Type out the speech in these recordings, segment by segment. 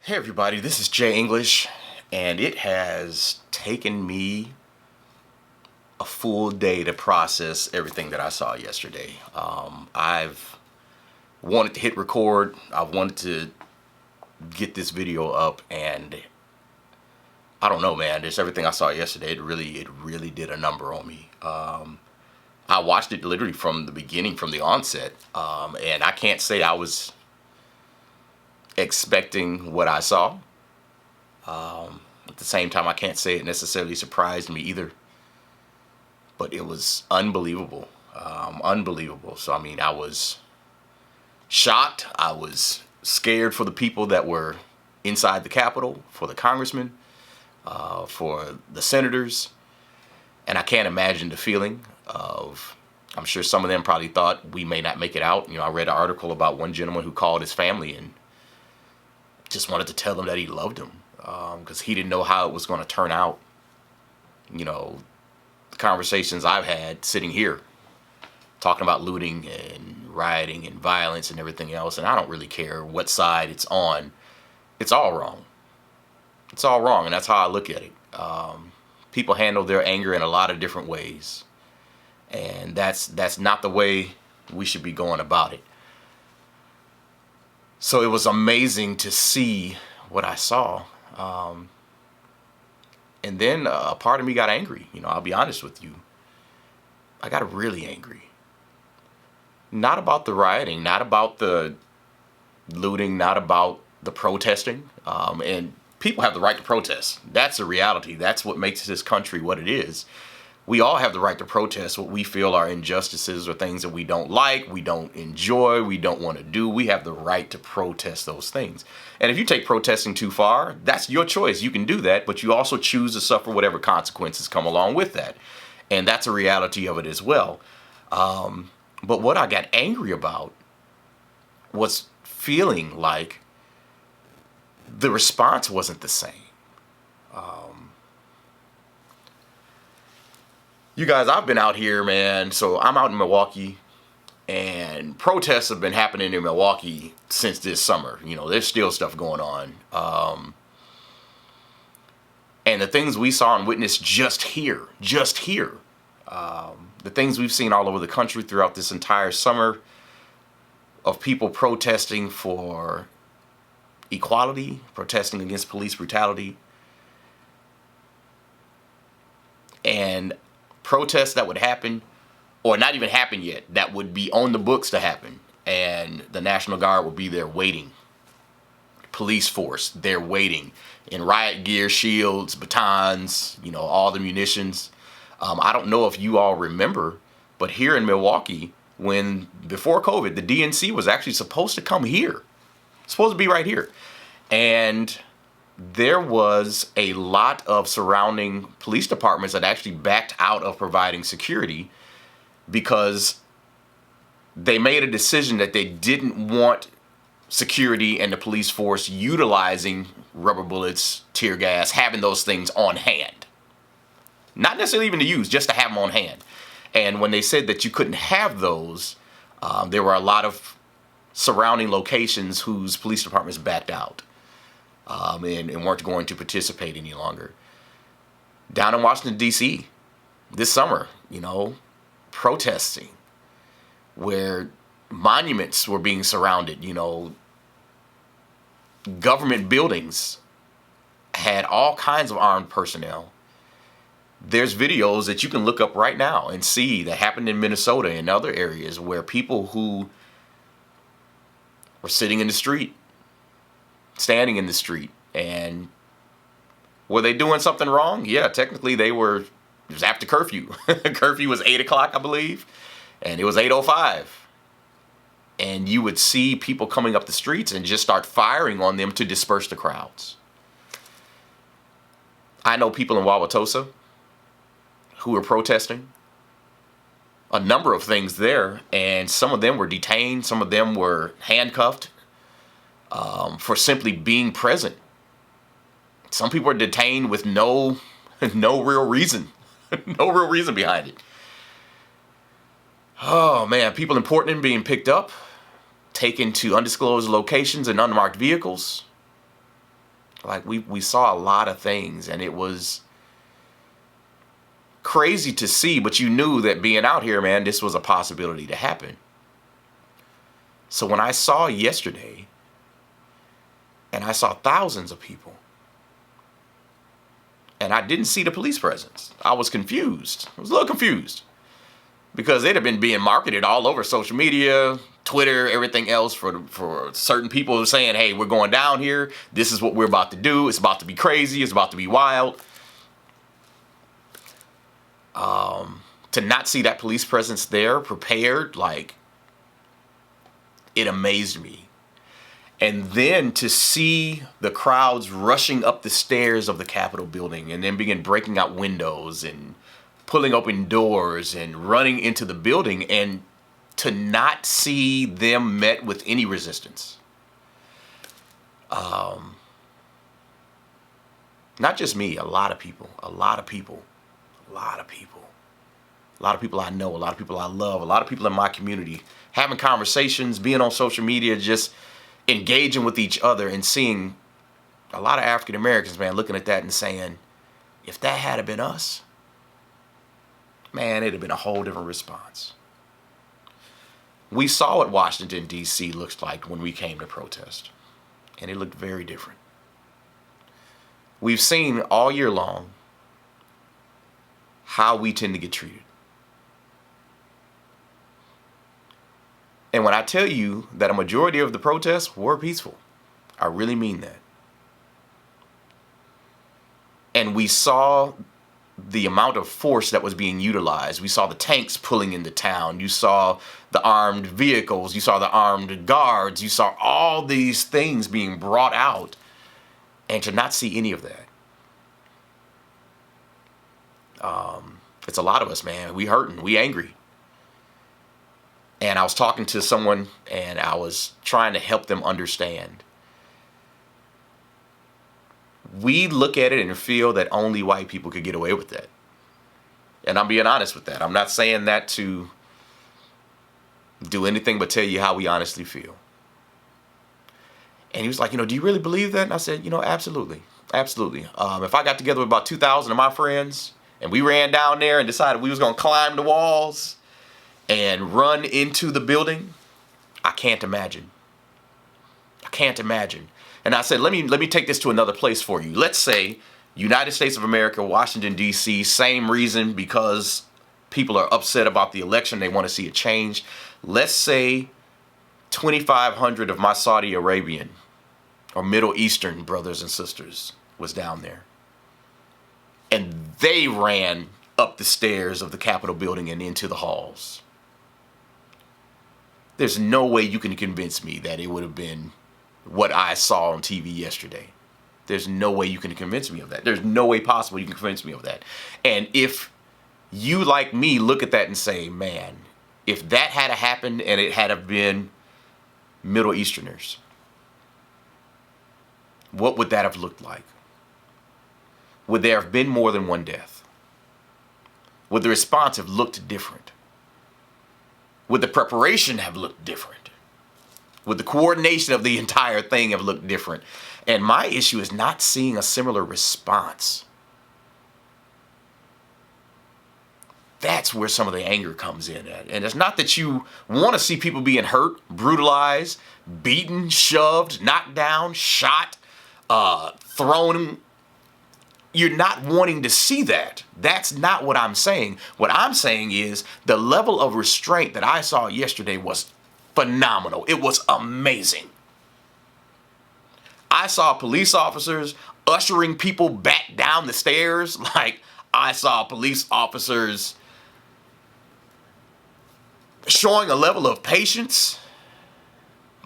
Hey everybody, this is Jay English, and it has taken me a full day to process everything that I saw yesterday. I've wanted to hit record, I've wanted to get this video up, and I don't know, man. Just everything I saw yesterday, it really did a number on me. I watched it literally from the beginning, from the onset, and I can't say I was expecting what I saw. At the same time, I can't say it necessarily surprised me either, but it was unbelievable. Unbelievable. So, I mean, I was shocked. I was scared for the people that were inside the Capitol, for the congressmen, for the senators. And I can't imagine the feeling of, I'm sure some of them probably thought we may not make it out. I read an article about one gentleman who called his family and just wanted to tell them that he loved them, because he didn't know how it was going to turn out. The conversations I've had sitting here talking about looting and rioting and violence and everything else, and I don't really care what side it's on. It's all wrong. It's all wrong, and that's how I look at it. People handle their anger in a lot of different ways, and that's not the way we should be going about it. So it was amazing to see what I saw. And then a part of me got angry. I'll be honest with you. I got really angry. Not about the rioting, not about the looting, not about the protesting. And people have the right to protest. That's a reality. That's what makes this country what it is. We all have the right to protest what we feel are injustices or things that we don't like, we don't enjoy, we don't want to do. We have the right to protest those things. And if you take protesting too far, that's your choice. You can do that, but you also choose to suffer whatever consequences come along with that. And that's a reality of it as well. But what I got angry about was feeling like the response wasn't the same. You guys, I've been out here, man. So I'm out in Milwaukee, and protests have been happening in Milwaukee since this summer. There's still stuff going on. And the things we saw and witnessed just here, the things we've seen all over the country throughout this entire summer of people protesting for equality, protesting against police brutality, and protests that would happen, or not even happen yet, that would be on the books to happen, and the National Guard would be there waiting. Police force, they're waiting in riot gear, shields, batons, all the munitions. I don't know if you all remember, but here in Milwaukee, before COVID, the DNC was actually supposed to come here, supposed to be right here, and there was a lot of surrounding police departments that actually backed out of providing security because they made a decision that they didn't want security and the police force utilizing rubber bullets, tear gas, having those things on hand. Not necessarily even to use, just to have them on hand. And when they said that you couldn't have those, there were a lot of surrounding locations whose police departments backed out. And weren't going to participate any longer. Down in Washington, D.C. this summer, protesting, where monuments were being surrounded, government buildings had all kinds of armed personnel. There's videos that you can look up right now and see that happened in Minnesota and other areas where people who were sitting in the street, standing in the street, and were they doing something wrong? Yeah, technically it was after curfew. Curfew was 8 o'clock, I believe, and it was 8:05. And you would see people coming up the streets and just start firing on them to disperse the crowds. I know people in Wauwatosa who were protesting a number of things there, and some of them were detained, some of them were handcuffed, for simply being present. Some people are detained with no real reason, no real reason behind it. Oh man, people in Portland being picked up, taken to undisclosed locations in unmarked vehicles. Like we saw a lot of things, and it was crazy to see, but you knew that being out here, man, this was a possibility to happen. So when I saw yesterday, and I saw thousands of people, and I didn't see the police presence, I was confused. I was a little confused because they'd have been being marketed all over social media, Twitter, everything else for certain people saying, hey, we're going down here. This is what we're about to do. It's about to be crazy. It's about to be wild. To not see that police presence there prepared, like, it amazed me. And then to see the crowds rushing up the stairs of the Capitol building and then begin breaking out windows and pulling open doors and running into the building, and to not see them met with any resistance. Not just me, a lot of people I know, a lot of people I love, a lot of people in my community, having conversations, being on social media, just engaging with each other, and seeing a lot of African Americans, man, looking at that and saying, if that had been us, man, it'd have been a whole different response. We saw what Washington, D.C. looks like when we came to protest, and it looked very different. We've seen all year long how we tend to get treated. And when I tell you that a majority of the protests were peaceful, I really mean that. And we saw the amount of force that was being utilized. We saw the tanks pulling into town. You saw the armed vehicles. You saw the armed guards. You saw all these things being brought out. And to not see any of that. It's a lot of us, man. We hurting. We angry. And I was talking to someone, and I was trying to help them understand. We look at it and feel that only white people could get away with that. And I'm being honest with that. I'm not saying that to do anything but tell you how we honestly feel. And he was like, do you really believe that? And I said, absolutely. Absolutely. If I got together with about 2,000 of my friends and we ran down there and decided we was going to climb the walls and run into the building, I can't imagine. I can't imagine. And I said, let me take this to another place for you. Let's say United States of America, Washington, D.C., same reason, because people are upset about the election. They want to see a change. Let's say 2,500 of my Saudi Arabian or Middle Eastern brothers and sisters was down there. And they ran up the stairs of the Capitol building and into the halls. There's no way you can convince me that it would have been what I saw on TV yesterday. There's no way you can convince me of that. There's no way possible you can convince me of that. And if you, like me, look at that and say, man, if that had happened and it had have been Middle Easterners, what would that have looked like? Would there have been more than one death? Would the response have looked different? Would the preparation have looked different? Would the coordination of the entire thing have looked different? And my issue is not seeing a similar response. That's where some of the anger comes in at. And it's not that you want to see people being hurt, brutalized, beaten, shoved, knocked down, shot, thrown. You're not wanting to see that. That's not what I'm saying. What I'm saying is the level of restraint that I saw yesterday was phenomenal. It was amazing. I saw police officers ushering people back down the stairs. Like, I saw police officers showing a level of patience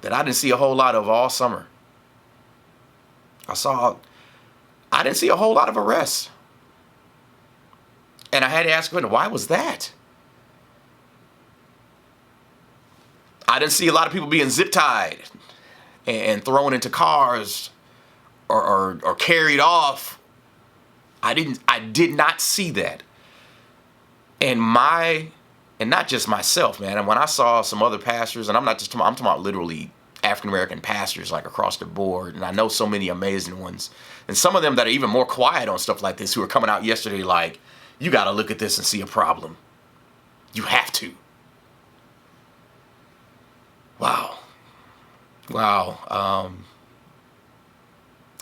that I didn't see a whole lot of all summer. I didn't see a whole lot of arrests. And I had to ask, why was that? I didn't see a lot of people being zip tied and thrown into cars or carried off. I did not see that. And not just myself, man. And when I saw some other pastors, and I'm talking about literally African-American pastors like across the board, and I know so many amazing ones, and some of them that are even more quiet on stuff like this who are coming out yesterday like, you got to look at this and see a problem. You have to. Wow.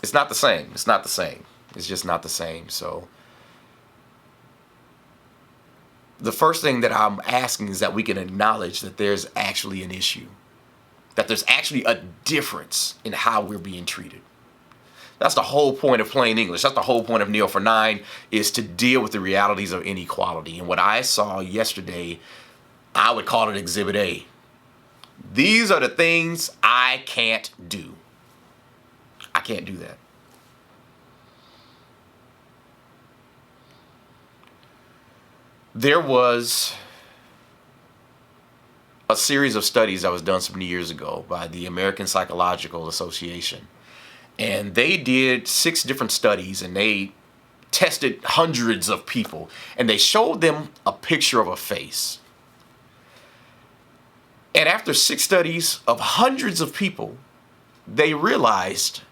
It's not the same. It's not the same. It's just not the same. So the first thing that I'm asking is that we can acknowledge that there's actually an issue, that there's actually a difference in how we're being treated. That's the whole point of plain English. That's the whole point of Kneel for 9, is to deal with the realities of inequality. And what I saw yesterday, I would call it Exhibit A. These are the things I can't do. I can't do that. There was a series of studies that was done some years ago by the American Psychological Association. And they did 6 different studies, and they tested hundreds of people, and they showed them a picture of a face. And after 6 studies of hundreds of people, they realized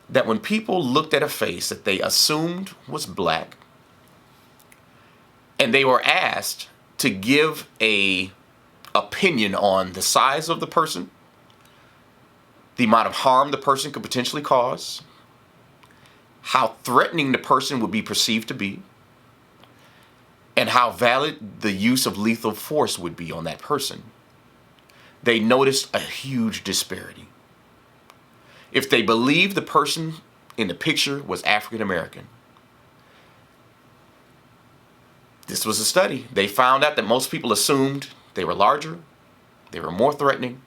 that when people looked at a face that they assumed was black, and they were asked to give a opinion on the size of the person, the amount of harm the person could potentially cause, how threatening the person would be perceived to be, and how valid the use of lethal force would be on that person, they noticed a huge disparity. If they believed the person in the picture was African American, this was a study. They found out that most people assumed they were larger, they were more threatening,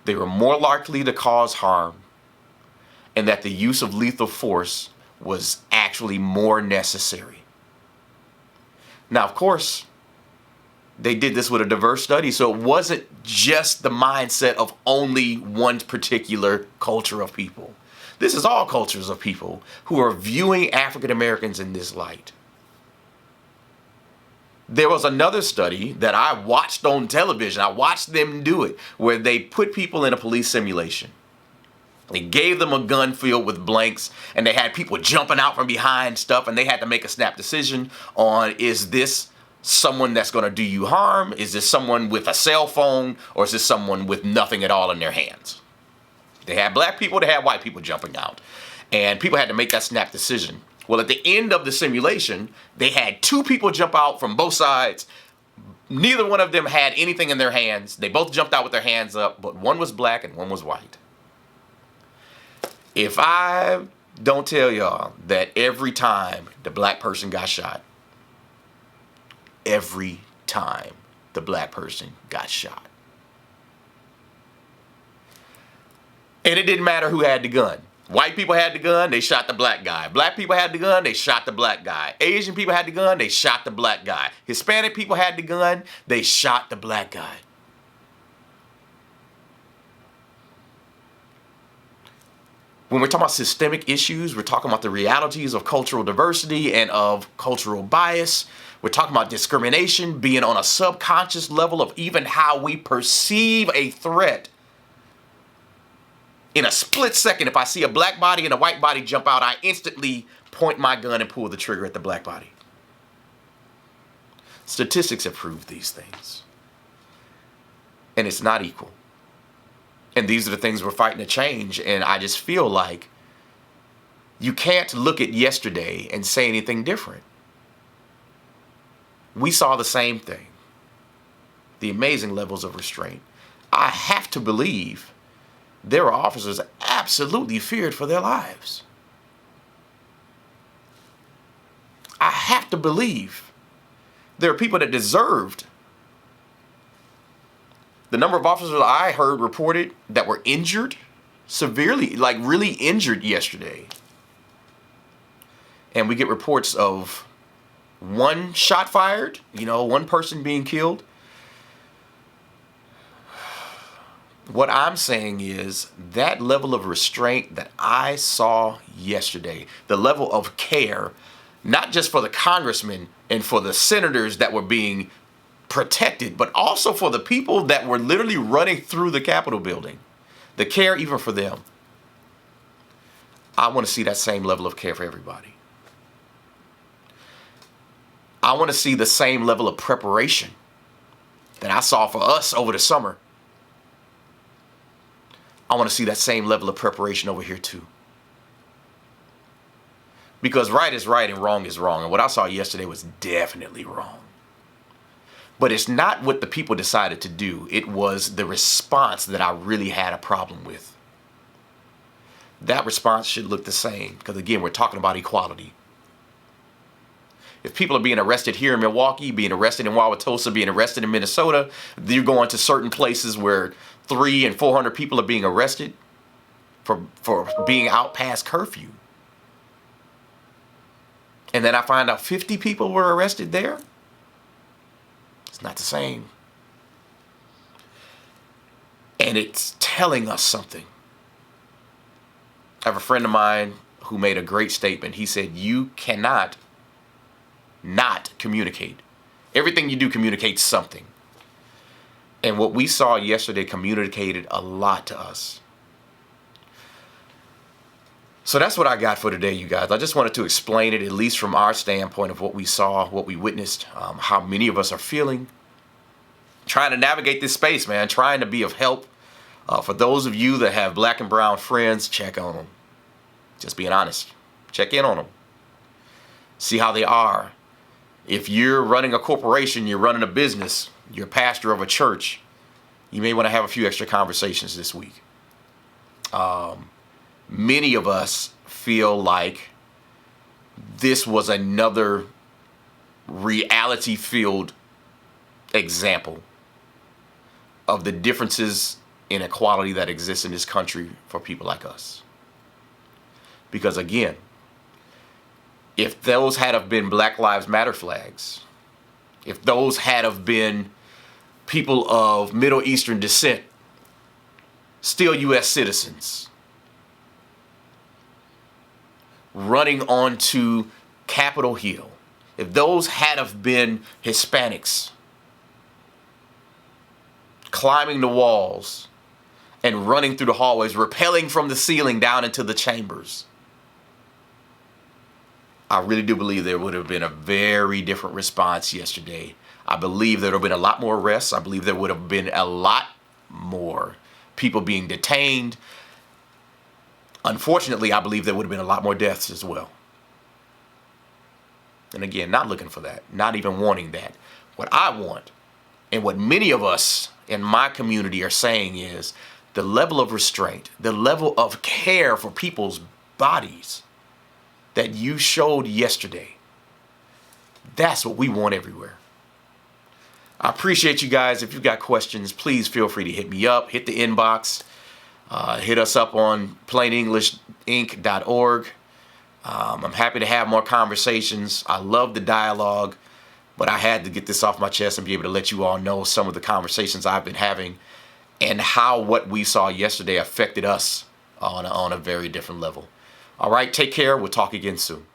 they were more likely to cause harm, and that the use of lethal force was actually more necessary. Now, of course, they did this with a diverse study, so it wasn't just the mindset of only one particular culture of people. This is all cultures of people who are viewing African Americans in this light. There was another study that I watched on television. I watched them do it, where they put people in a police simulation. They gave them a gun filled with blanks, and they had people jumping out from behind stuff, and they had to make a snap decision on, is this someone that's going to do you harm? Is this someone with a cell phone, or is this someone with nothing at all in their hands? They had black people, they had white people jumping out, and people had to make that snap decision. Well, at the end of the simulation, they had 2 people jump out from both sides. Neither one of them had anything in their hands. They both jumped out with their hands up, but one was black and one was white. If I don't tell y'all that every time the black person got shot, every time the black person got shot. And it didn't matter who had the gun. White people had the gun, they shot the black guy. Black people had the gun, they shot the black guy. Asian people had the gun, they shot the black guy. Hispanic people had the gun, they shot the black guy. When we're talking about systemic issues, we're talking about the realities of cultural diversity and of cultural bias. We're talking about discrimination being on a subconscious level of even how we perceive a threat. In a split second, if I see a black body and a white body jump out, I instantly point my gun and pull the trigger at the black body. Statistics have proved these things. And it's not equal. And these are the things we're fighting to change. And I just feel like you can't look at yesterday and say anything different. We saw the same thing. The amazing levels of restraint. I have to believe there were officers absolutely feared for their lives. I have to believe there are people that deserved. The number of officers I heard reported that were injured severely, like really injured yesterday. And we get reports of one shot fired, one person being killed. What I'm saying is that level of restraint that I saw yesterday, the level of care, not just for the congressmen and for the senators that were being protected, but also for the people that were literally running through the Capitol building. the care even for them, I want to see that same level of care for everybody. I want to see the same level of preparation that I saw for us over the summer. I want to see that same level of preparation over here too. Because right is right and wrong is wrong. And what I saw yesterday was definitely wrong. But it's not what the people decided to do. It was the response that I really had a problem with. That response should look the same. Because again, we're talking about equality. If people are being arrested here in Milwaukee, being arrested in Wauwatosa, being arrested in Minnesota, you're going to certain places where 300 and 400 people are being arrested for being out past curfew. And then I find out 50 people were arrested there. It's not the same. And it's telling us something. I have a friend of mine who made a great statement. He said, you cannot not communicate. Everything you do communicates something. And what we saw yesterday communicated a lot to us. So that's what I got for today, you guys. I just wanted to explain it, at least from our standpoint of what we saw, what we witnessed, how many of us are feeling. Trying to navigate this space, man. Trying to be of help. For those of you that have black and brown friends, check on them. Just being honest. Check in on them. See how they are. If you're running a corporation, you're running a business, you're a pastor of a church, you may want to have a few extra conversations this week. Many of us feel like this was another reality-filled example of the differences in equality that exists in this country for people like us. Because again, if those had have been Black Lives Matter flags, if those had have been people of Middle Eastern descent, still U.S. citizens, running onto Capitol Hill, if those had have been Hispanics, climbing the walls and running through the hallways, rappelling from the ceiling down into the chambers, I really do believe there would have been a very different response yesterday. I believe there would have been a lot more arrests. I believe there would have been a lot more people being detained. Unfortunately, I believe there would have been a lot more deaths as well. And again, not looking for that, not even wanting that. What I want, and what many of us in my community are saying, is the level of restraint, the level of care for people's bodies that you showed yesterday. That's what we want everywhere. I appreciate you guys. If you've got questions, please feel free to hit me up. Hit the inbox. Hit us up on plainenglishinc.org. I'm happy to have more conversations. I love the dialogue, but I had to get this off my chest and be able to let you all know some of the conversations I've been having and how what we saw yesterday affected us on a very different level. All right, take care. We'll talk again soon.